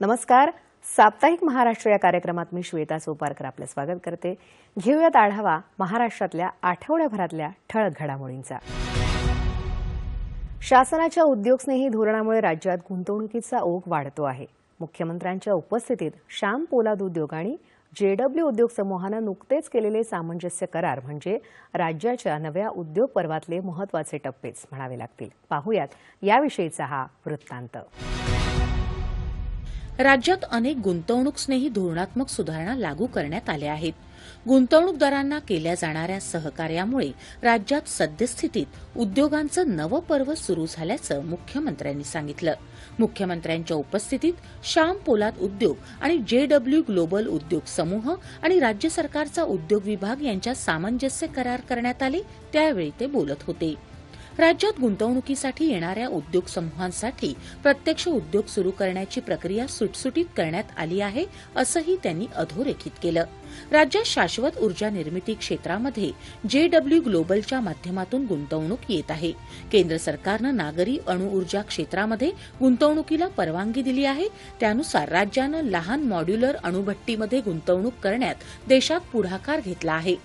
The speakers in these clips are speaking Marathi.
नमस्कार. साप्ताहिक महाराष्ट्र या कार्यक्रमात मी श्वेता सोपारकर आपलं स्वागत करते. घेऊयात आढावा महाराष्ट्रातल्या आठवड्याभरातल्या ठळक घडामोडींचा. शासनाच्या उद्योगस्नेही धोरणामुळे राज्यात गुंतवणुकीचा ओघ वाढतो आहे. मुख्यमंत्र्यांच्या उपस्थितीत श्याम पोलाद उद्योग आणि JW उद्योग समूहानं नुकतेच केलेले सामंजस्य करार म्हणजे राज्याच्या नव्या उद्योग पर्वातले महत्त्वाचे टप्पेच म्हणावे लागतील. पाहूयात याविषयीचा हा वृत्तांत. राज्यात अनेक गुंतवणूकस्नेही धोरणात्मक सुधारणा लागू करण्यात आल्या आहेत. गुंतवणूकदारांना केल्या जाणाऱ्या सहकार्यामुळे राज्यात सद्यस्थितीत उद्योगांचं नवं पर्व सुरू झाल्याचं मुख्यमंत्र्यांनी सांगितलं. मुख्यमंत्र्यांच्या उपस्थितीत श्याम पोलाद उद्योग आणि JW ग्लोबल उद्योग समूह आणि राज्य सरकारचा उद्योग विभाग यांच्यात सामंजस्य करार करण्यात आले, त्यावेळी ते बोलत होते. राज्यात गुंतवणुकीसाठी येणाऱ्या उद्योग समूहांसाठी प्रत्यक्ष उद्योग सुरू करण्याची प्रक्रिया सुटसुटीत करण्यात आली आहे, असंही त्यांनी अधोरेखित केलं. राज्यात शाश्वत ऊर्जा निर्मिती क्षेत्रामध्ये JW ग्लोबलच्या माध्यमातून गुंतवणूक येत आहे. केंद्र सरकारनं नागरी अणुऊर्जा क्षेत्रामध्ये गुंतवणुकीला परवानगी दिली आहे. त्यानुसार राज्यानं लहान मॉड्युलर अणुभट्टीमध्ये गुंतवणूक करण्यात देशात पुढाकार घेतला आहे.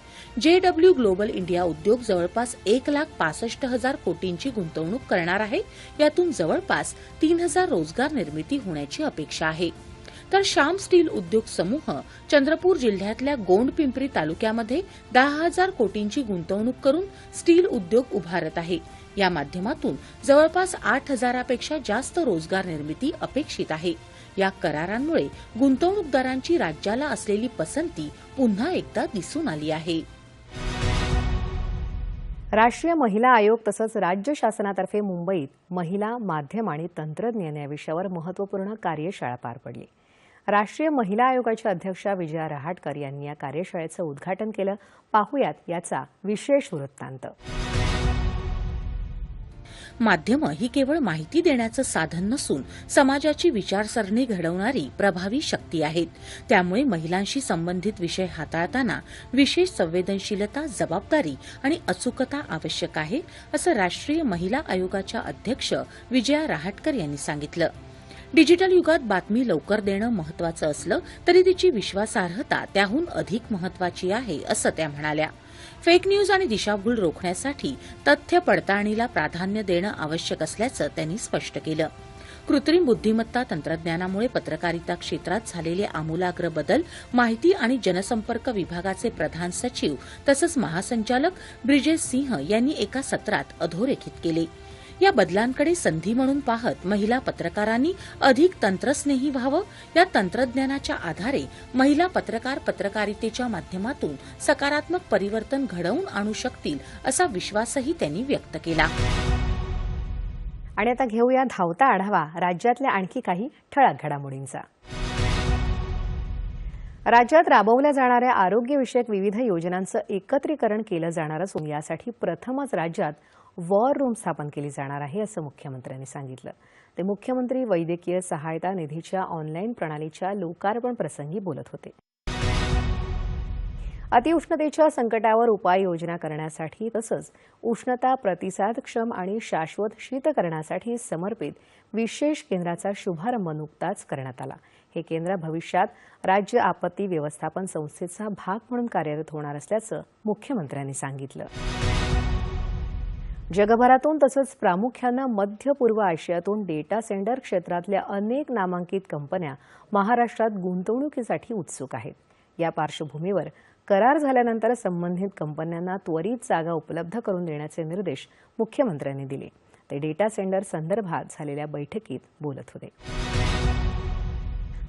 JW ग्लोबल इंडिया उद्योग जवळपास 1,65,000 कोटींची गुंतवणूक करणार आहे. यातून जवळपास 3,000 रोजगार निर्मिती होण्याची अपेक्षा आहे. तर श्याम स्टील उद्योग समूह चंद्रपूर जिल्ह्यातल्या गोंडपिंपरी तालुक्यामध्ये 10,000 कोटींची गुंतवणूक करून स्टील उद्योग उभारत आहे. या माध्यमातून जवळपास 8,000पेक्षा जास्त रोजगार निर्मिती अपेक्षित आहे. या करारांमुळे गुंतवणूकदारांची राज्याला असलेली पसंती पुन्हा एकदा दिसून आली आहे. राष्ट्रीय महिला आयोग तसंच राज्य शासनातर्फे मुंबईत महिला माध्यम आणि तंत्रज्ञान या विषयावर महत्त्वपूर्ण कार्यशाळा पार पडली. राष्ट्रीय महिला आयोगाच्या अध्यक्षा विजया रहाटकर यांनी या कार्यशाळेचं उद्घाटन केलं. पाहूयात याचा विशेष वृत्तांत. माध्यमं ही केवळ माहिती देण्याचं साधन नसून समाजाची विचारसरणी घडवणारी प्रभावी शक्ती आहेत. त्यामुळे महिलांशी संबंधित विषय हाताळताना विशेष संवेदनशीलता, जबाबदारी आणि अचूकता आवश्यक आहे, असं राष्ट्रीय महिला आयोगाच्या अध्यक्ष विजया रहाटकर यांनी सांगितलं. डिजिटल युगात बातमी लवकर देणं महत्त्वाचं असलं तरी तिची विश्वासार्हता त्याहून अधिक महत्त्वाची आहे, असं त्या म्हणाल्या. फेक न्यूज आणि दिशाभूल रोखण्यासाठी तथ्य पडताळणीला प्राधान्य देणं आवश्यक असल्याचं त्यांनी स्पष्ट केलं. कृत्रिम बुद्धिमत्ता तंत्रज्ञानामुळे पत्रकारिता क्षेत्रात झालेले आमूलाग्र बदल माहिती आणि जनसंपर्क विभागाचे प्रधान सचिव तसंच महासंचालक ब्रिजेश सिंह यांनी एका सत्रात अधोरेखित केले. या बदलांकडे संधी म्हणून पाहत महिला पत्रकारांनी अधिक तंत्रस्नेही व्हावं. या तंत्रज्ञानाच्या आधारे महिला पत्रकार पत्रकारितेच्या माध्यमातून सकारात्मक परिवर्तन घडवून आणू शकतील, असा विश्वासही त्यांनी व्यक्त केला. आणि आता घेऊया धावता आढावा राज्यातल्या आणखी काही ठळक घडामोडींचा. राज्यात राबवल्या जाणाऱ्या आरोग्यविषयक विविध योजनांचं एकत्रीकरण केलं जाणार असून यासाठी प्रथमच राज्यात वॉर रूम स्थापन केली जाणार आहे, असं मुख्यमंत्र्यांनी सांगितलं. ते मुख्यमंत्री वैद्यकीय सहायता निधीच्या ऑनलाईन प्रणालीच्या लोकार्पण प्रसंगी बोलत होते. अतिउष्णतेच्या संकटावर उपाययोजना करण्यासाठी तसंच उष्णता प्रतिसादक्षम आणि शाश्वत शीतकरणासाठी समर्पित विशेष केंद्राचा शुभारंभ नुकताच करण्यात आला. हे केंद्र भविष्यात राज्य आपत्ती व्यवस्थापन संस्थेचा भाग म्हणून कार्यरत होणार असल्याचं मुख्यमंत्र्यांनी सांगितलं. जगभरातून तसंच प्रामुख्यानं मध्य पूर्व आशियातून डेटा सेंटर क्षेत्रातल्या अनेक नामांकित कंपन्या महाराष्ट्रात गुंतवणुकीसाठी उत्सुक आहेत. या पार्श्वभूमीवर करार झाल्यानंतर संबंधित कंपन्यांना त्वरित जागा उपलब्ध करून देण्याचे निर्देश मुख्यमंत्र्यांनी दिले. ते डेटा सेंटर संदर्भात झालेल्या बैठकीत बोलत होते.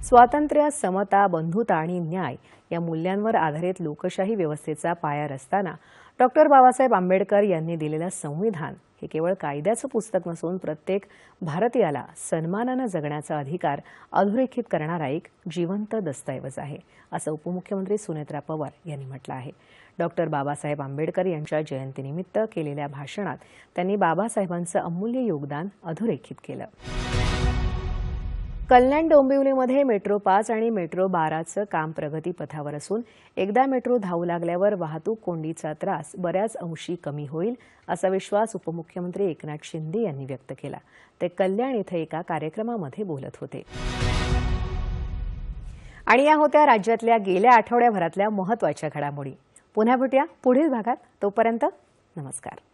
स्वातंत्र्य, समता, बंधुता आणि न्याय या मूल्यांवर आधारित लोकशाही व्यवस्थेचा पाया रचताना डॉ. बाबासाहेब आंबेडकर यांनी दिलेलं संविधान हे केवळ कायद्याचं पुस्तक नसून प्रत्येक भारतीयाला सन्मानानं जगण्याचा अधिकार अधोरेखित करणारा एक जिवंत दस्तऐवज आहे, असं उपमुख्यमंत्री सुनेत्रा पवार यांनी म्हटलं आहे. डॉ. बाबासाहेब आंबेडकर यांच्या जयंतीनिमित्त केलेल्या भाषणात त्यांनी बाबासाहेबांचं अमूल्य योगदान अधोरेखित केलं. कल्याण डोंबिवलीमध्ये मेट्रो 5 आणि मेट्रो 12चं काम प्रगतीपथावर असून एकदा मेट्रो धावू लागल्यावर वाहतूक कोंडीचा त्रास बऱ्याच अंशी कमी होईल, असा विश्वास उपमुख्यमंत्री एकनाथ शिंदे यांनी व्यक्त केला. ते कल्याण इथं एका कार्यक्रमामध्ये बोलत होते. आणि या होत्या राज्यातल्या गेल्या आठवड्याभरातल्या महत्त्वाच्या घडामोडी. पुन्हा भेटूया पुढील भागात. तोपर्यंत नमस्कार.